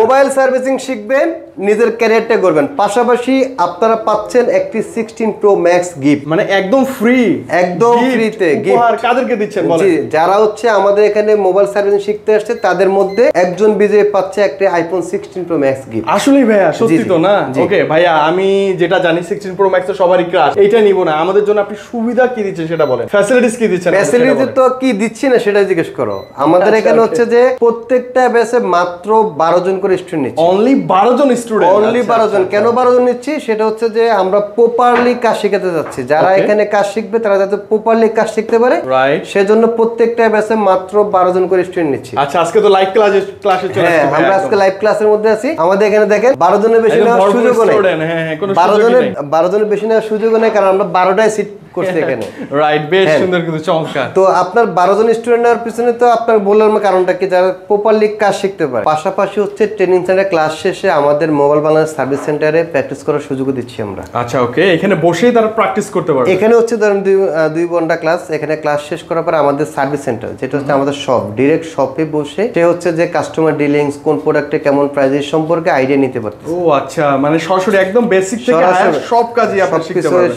Mobile servicing শিখবেন, নিজের ক্যারিয়ারটা করবেন, পাশাপাশি আপনারা পাচ্ছেন একটি 16 Pro Max গিফট, মানে একদম ফ্রি, একদম ফ্রিতে গিফট। কাদেরকে দিচ্ছেন বলেন? জি, যারা হচ্ছে আমাদের এখানে মোবাইল সার্ভিসিং শিখতে আসছে তাদের মধ্যে একজন বিজয়ী পাচ্ছে একটা iPhone 16 Pro Max গিফট। আসলেই ভাইয়া সত্যি তো না? ওকে ভাইয়া, আমি যেটা জানি 16 Pro Max তো সবারই ক্রাশ, এইটা নিব না, আমাদের জন্য আপনি সুবিধা কি দিচ্ছেন সেটা বলেন, ফ্যাসিলিটিস কি দিচ্ছেন? ফ্যাসিলিটি তো কি দিচ্ছি না সেটা জিজ্ঞেস করো। আমাদের এখানে হচ্ছে যে প্রত্যেকটা ব্যাচে মাত্র 12 জন করে স্টুডেন্ট নিচ্ছি। অনলি 12 জন স্টুডেন্ট? অনলি 12 জন। কেন 12 জন নিচ্ছি সেটা হচ্ছে যে আমরা প্রপারলি কাজ শিখাতে যাচ্ছি, যারা এখানে কাজ শিখবে তারা যাতে প্রপারলি কাজ শিখতে পারে, রাইট, সেজন্য প্রত্যেকটা ব্যাচে মাত্র 12 জন করে স্টুডেন্ট নিচ্ছি। আচ্ছা, আজকে তো লাইভ ক্লাসে চলে আসছে। আমরা আজকে লাইভ ক্লাসের মধ্যে আছি। আমাদের এখানে দেখেন 12 জনের বেশি নেওয়ার সুযোগ নেই। 12 জনের বেশি নেওয়ার সুযোগ নেই, কারণ আমরা 12টাই সিট করছি এখানে। রাইট, বেশ সুন্দর কিন্তু চমৎকার। তো আপনার 12 জন স্টুডেন্ট নেওয়ার পিছনে তো আপনার বলার কারণটা কি, যারা প্রপারলি কাজ শিখতে পারে। পাশাপাশি হচ্ছে ট্রেনিং সেন্টারে ক্লাস শেষে আমাদের মোবাইল বাংলাদেশ সার্ভিস সেন্টারে প্র্যাকটিস করার সুযোগ দিচ্ছি আমরা। আচ্ছা, ওকে, এখানে বসেই তারা প্র্যাকটিস করতে পারবে? এখানে হচ্ছে ধরেন 2 ঘন্টা ক্লাস, এখানে ক্লাস শেষ করার পর আমাদের সার্ভিস সেন্টার, যেটা হচ্ছে আমাদের শপ, ডিরেক্ট শপে বসে সে হচ্ছে যে কাস্টমার ডিলিংস, কোন প্রোডাক্টে কেমন প্রাইস সম্পর্কে আইডিয়া নিতে পারবে। ও আচ্ছা, মানে সরাসরি একদম বেসিক থেকে সব কাজই আপনি শিখতে পারবেন।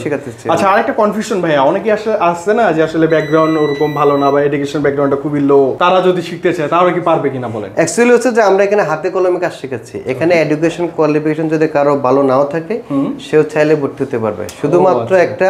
আচ্ছা, আরেকটা কনফিউশন ভাইয়া, অনেকে আসছে না যে আসলে ব্যাকগ্রাউন্ড ওরকম ভালো না বা এডুকেশন ব্যাকগ্রাউন্ডটা খুবই লো, তারা যদি শিখতে চায় তাহলে কি পারবে কিনা বলেন? অ্যাকচুয়ালি হচ্ছে যে আমরা এখানে হাতে কলমে কাজ শেখাচ্ছি। এখানে এডুকেশন কোয়ালিফিকেশন যদি কারো ভালো নাও থাকে সেও চাইলে ভর্তি হতে পারবে। শুধুমাত্র একটা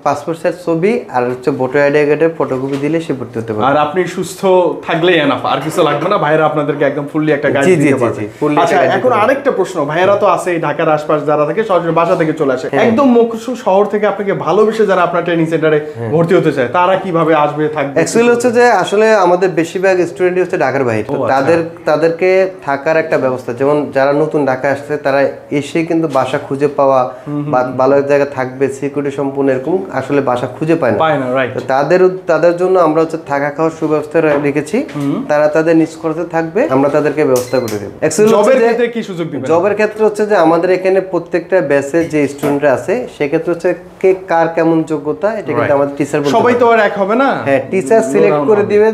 পাসপোর্ট সাইজ ছবি আর হচ্ছে ভোটার আইডি কার্ডের ফটোকপি দিলে সে ভর্তি হতে পারবে। আর আপনি সুস্থ থাকলেই এনাফ, আর কিছু লাগবে না। ভাইরা আপনাদেরকে একদম ফুললি একটা গাইড দিতে পারবে। আচ্ছা, এখন আরেকটা প্রশ্ন, ভাইরা তো আছে ঢাকার আশপাশ যারা থাকে, সরাসরি বাসা থেকে চলে আসে, একদম মফস্বল শহর থেকে আপনাকে ভালোবেসে যারা আপনার ট্রেনিং সেন্টারে ভর্তি হতে চায়, তারা কিভাবে আসবে, থাকবে? অ্যাকচুয়ালি হচ্ছে যে আসলে আমাদের বেশিরভাগ স্টুডেন্টই হচ্ছে ঢাকার বাইরে, তো তাদেরকে থাকার একটা ব্যবস্থা, যেমন যারা নতুন ঢাকা আসছে তারা এসে কিন্তু বাসা খুঁজে পাওয়া বা ভালো এক জায়গায় থাকবে, সিকিউরিটি সম্পূর্ণ এরকম আসলে বাসা খুঁজে পায় না, রাইট। তাদের জন্য আমরা হচ্ছে থাকা খাওয়ার সুব্যবস্থা রেখেছি, তারা তাদের নিজ খরচে থাকবে, আমরা তাদেরকে ব্যবস্থা করে দেব। জবের ক্ষেত্রে কি সুযোগ দিবেন? জবের ক্ষেত্রে হচ্ছে যে আমাদের এখানে প্রত্যেকটা ব্যাচে যে স্টুডেন্টরা আছে সেক্ষেত্রে হচ্ছে কে কার কেমন যোগ্যতা, এটা কিন্তু আমাদের টিচার বলতে সবাই তো আর এক হবে না। হ্যাঁ, টিচার সিলেক্ট করে দিবে,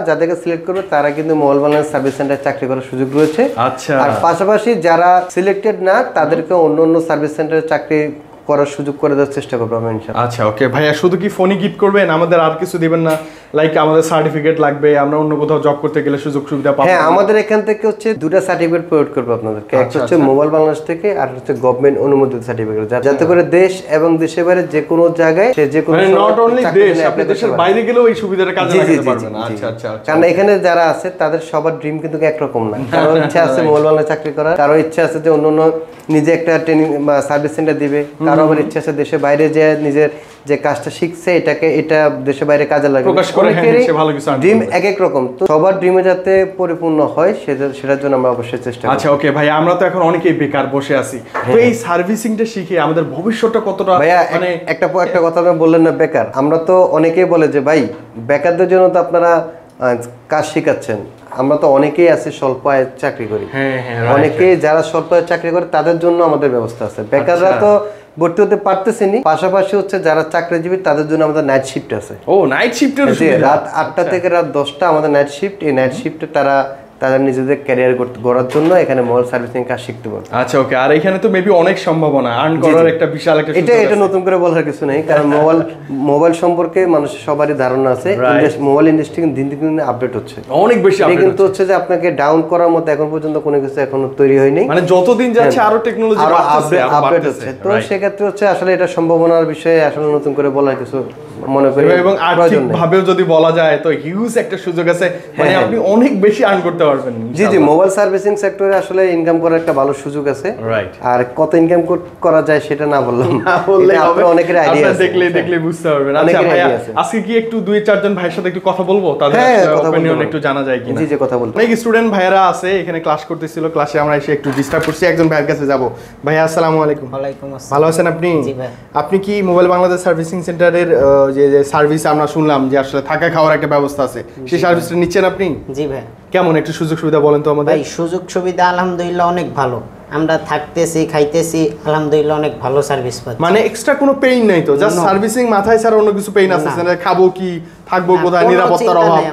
যাদেরকে সিলেক্ট করবে তারা কিন্তু মোবাইল বাংলাদেশ সার্ভিস সেন্টারে চাকরি করার সুযোগ রয়েছে। আচ্ছা, আর পাশাপাশি যারা সিলেক্টেড না তাদেরকে অন্য সার্ভিস সেন্টারে চাকরি করার সুযোগ করে দেওয়ার চেষ্টা করবো আমরা ইনশাআল্লাহ। আচ্ছা, ওকে ভাইয়া, শুধু কি ফোনই গিফট করবেন, আমাদের আর কিছু দিবেন না? লাইক আমাদের সার্টিফিকেট লাগবে, আমরা অন্য কোথাও জব করতে গেলে সুযোগ সুবিধা পাবো? হ্যাঁ, আমাদের এখান থেকে হচ্ছে 2টা সার্টিফিকেট প্রোভাইড করবো আপনাদেরকে, একটা হচ্ছে মোবাইল বাংলাদেশ থেকে আর হচ্ছে গভর্নমেন্ট অনুমোদিত সার্টিফিকেট, যাতে করে দেশ এবং দেশের বাইরে যে কোনো জায়গায় সে যে কোনো, মানে নট অনলি দেশ, আপনি দেশের বাইরে গেলেও এই সুবিধাটা কাজে লাগাতে পারবেন। আচ্ছা আচ্ছা, কারণ এখানে যারা আছে তাদের সবার ড্রিম কিন্তু একরকম না, কারো ইচ্ছা আছে মোবাইল বাংলাদেশে চাকরি করার, কারো ইচ্ছা আছে যে অন্য নিজে একটা ট্রেনিং বা সার্ভিস সেন্টার দিবে, কারো আবার ইচ্ছা আছে দেশের বাইরে যে নিজের যে কাজটা শিখছে এটা দেশের বাইরে কাজে লাগবে। ড্রিম এক এক রকম, তো সবার ড্রিমে যাতে পরিপূর্ণ হয় সেটার জন্য আমরা অবশ্যই চেষ্টা করি। আচ্ছা, ওকে ভাই, আমরা তো এখন অনেকেই বেকার বসে আছি, তো এই সার্ভিসিংটা শিখে আমাদের ভবিষ্যৎটা কতটা, ভাইয়া মানে একটা কথা আপনি বললেন না বেকার, আমরা তো অনেকেই বলে যে ভাই বেকারদের জন্য তো আপনারা কাজ শিখাচ্ছেন, আমরা তো অনেকেই আছি স্বল্প আয়ের চাকরি করি, অনেকেই যারা স্বল্প আয়ের চাকরি করে তাদের জন্য আমাদের ব্যবস্থা আছে। বেকাররা তো ভর্তি হতে পারতেছেনি, পাশাপাশি হচ্ছে যারা চাকরিজীবী তাদের জন্য আমাদের নাইট শিফট আছে। ও, নাইট শিফটের রাত 8টা থেকে রাত 10টা আমাদের নাইট শিফট। এই নাইট শিফটে তারা নিজেদের ক্যারিয়ার গড়ার জন্য এখানে মোবাইল সার্ভিসিং কাজ শিখতে পারবে। আচ্ছা, ওকে, আর এখানে তো মেবি অনেক সম্ভাবনা আর্ন করার, একটা বিশাল একটা এটা নতুন করে বলার কিছু নেই, কারণ মোবাইল সম্পর্কে মানুষের সবারই ধারণা আছে, মোবাইল ইন্ডাস্ট্রি দিন দিন আপডেট হচ্ছে, অনেক বেশি আপডেট কিন্তু হচ্ছে যে আপনাকে ডাউন করার মতো এখন পর্যন্ত কোনো কিছু এখনো তৈরি হয়নি, মানে যতদিন যাচ্ছে আরো টেকনোলজি আপডেট হচ্ছে। তো সেক্ষেত্রে হচ্ছে আসলে এটা সম্ভাবনার বিষয়ে আসলে নতুন করে বলার কিছু মনে করি, এবং আর্থিকভাবেও যদি বলা যায় তো হিউজ একটা সুযোগ আছে, মানে আপনি অনেক বেশি আর্ন করতে পারবেন। জি, মোবাইল সার্ভিসিং সেক্টরে আসলে ইনকাম করার একটা ভালো সুযোগ আছে, রাইট। আর কত ইনকাম করা যায় সেটা না বললাম, আপনারা অনেকের আইডিয়া আছে, দেখলে বুঝতে পারবেন। আচ্ছা ভাইয়া, আজকে কি একটু 2-4 জন ভাইয়ের সাথে একটু কথা বলবো, তাদের অপিনিয়ন একটু জানা যায় কিনা? জি, কথা বলবো। অনেক স্টুডেন্ট ভাইরা আছে এখানে ক্লাস করতেছিল, ক্লাসে আমরা এসে একটু ডিস্টার্ব করছি, একজন ভাইয়ের কাছে যাব। ভাইয়া, আসসালামু আলাইকুম। ওয়ালাইকুম আসসালাম। ভালো আছেন আপনি? জি ভাই। আপনি কি মোবাইল বাংলাদেশ সার্ভিসিং সেন্টারের যে সার্ভিস আমরা শুনলাম যে আসলে থাকা খাওয়ার একটা ব্যবস্থা আছে, সেই সার্ভিসটা নিচ্ছেন আপনি? জি ভাই। কেমন একটু সুযোগ সুবিধা বলেন তো আমাদের? ভাই, সুযোগ সুবিধা আলহামদুলিল্লাহ অনেক ভালো, আমরা থাকতেছি খাইতেছি আলহামদুলিল্লাহ অনেক ভালো সার্ভিস পাচ্ছি, মানে এক্সট্রা কোনো পেইন নাই তো, জাস্ট সার্ভিসিং মাথায় ছাড়া অন্য কিছু পেইন আছে না? খাবো কি, থাকবো কোথায়, নিরাপত্তার অভাব,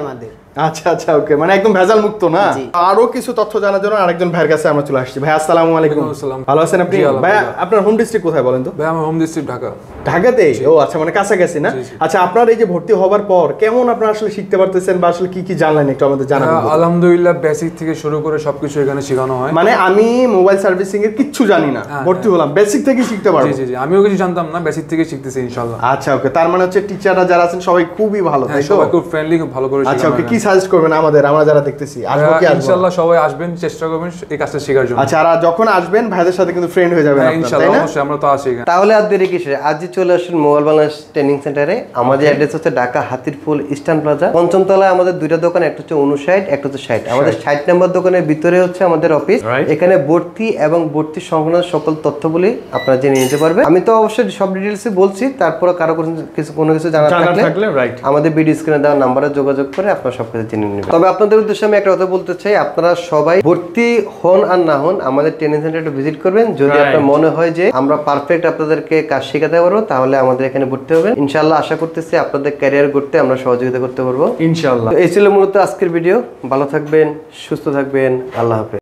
আচ্ছা আচ্ছা ওকে, মানে একদম ভেজাল মুক্ত না। জি। আরো কিছু তথ্য জানার জন্য আরেকজন ভাইয়ের কাছে আমরা চলে আসছি। ভাই আসসালামু আলাইকুম। ওয়ালাইকুম আসসালাম। ভালো আছেন আপনি? জি, আলহামদুলিল্লাহ। ভাই আপনার হোম ডিস্ট্রিক্ট কোথায় বলেন তো? ভাই আমার হোম ডিস্ট্রিক্ট ঢাকা। ঢাকাতে? ও আচ্ছা, মানে কাছাকাছি না? জি, জি। আচ্ছা, আপনার এই যে ভর্তি হবার পর কেমন আপনারা আসলে শিখতে পারতেছেন বা আসলে কি কি জানলেন একটু আমাদের জানাবেন? আলহামদুলিল্লাহ, বেসিক থেকে শুরু করে সবকিছু এখানে শেখানো হয়। মানে আমি মোবাইল সার্ভিসিং এর কিচ্ছু জানি না, হ্যাঁ, ভর্তি হলাম, বেসিক থেকে শিখতে পারবো। জি জি জি, আমিও কিছু জানতাম না, বেসিক থেকে শিখতেছি ইনশাআল্লাহ। আচ্ছা ওকে, তার মানে হচ্ছে টিচাররা যারা আছেন সবাই খুবই ভালো, হ্যাঁ, তাই তো? সবাই খুব ফ্রেন্ডলি, খুব ভালো করে আচ্ছা শেখানো ওকে, হয় কি সাজেস্ট করবেন আমাদের, আমরা যারা দেখতেছি, আসবো কি আসবো? ইনশাআল্লাহ সবাই আসবেন, চেষ্টা করবেন এই কাজটা শেখার জন্য। আচ্ছা, আর যখন আসবেন ভাইদের সাথে কিন্তু ফ্রেন্ড হয়ে যাবেন হ্যাঁ, আপনারা, তাই ইনশাআল্লাহ, না? অবশ্যই, আমরা তো আছি এখানে। তাহলে আর দেরি কিসের, আজই চলে আসুন মোবাইল বাংলাদেশ ট্রেনিং সেন্টারে। আমাদের অ্যাড্রেস হচ্ছে ঢাকা হাতিরপুল ইস্টার্ন প্লাজা, পঞ্চম তলায় আমাদের দুইটা দোকান, একটা হচ্ছে 59, একটা হচ্ছে 60। আমাদের 60 নম্বর দোকানের ভিতরে হচ্ছে আমাদের অফিস। Right. এখানে ভর্তি এবং ভর্তি সংক্রান্ত সকল তথ্যগুলি আপনারা জেনে নিতে পারবেন। আমি তো অবশ্যই সব ডিটেলসই বলছি, তারপরে কারো কোনো কিছু জানার জানার থাকলে থাকলে রাইট, আমাদের ভিডিও স্ক্রিনে দেওয়া নাম্বারে যোগাযোগ করে আপনারা সবকিছু জেনে নেবেন। তবে আপনাদের উদ্দেশ্যে আমি একটা কথা বলতে চাই, আপনারা সবাই ভর্তি হন আর না হন আমাদের ট্রেনিং সেন্টারটা ভিজিট করবেন। যদি Right. আপনার মনে হয় যে আমরা পারফেক্ট আপনাদেরকে কাজ শেখাতে পারবো, তাহলে আমাদের এখানে ভর্তি হবেন। ইনশাআল্লাহ আশা করতেছি আপনাদের ক্যারিয়ার গড়তে আমরা সহযোগিতা করতে পারবো ইনশাআল্লাহ। তো এই ছিল মূলত আজকের ভিডিও। ভালো থাকবেন, সুস্থ থাকবেন, আল্লাহ হাফেজ।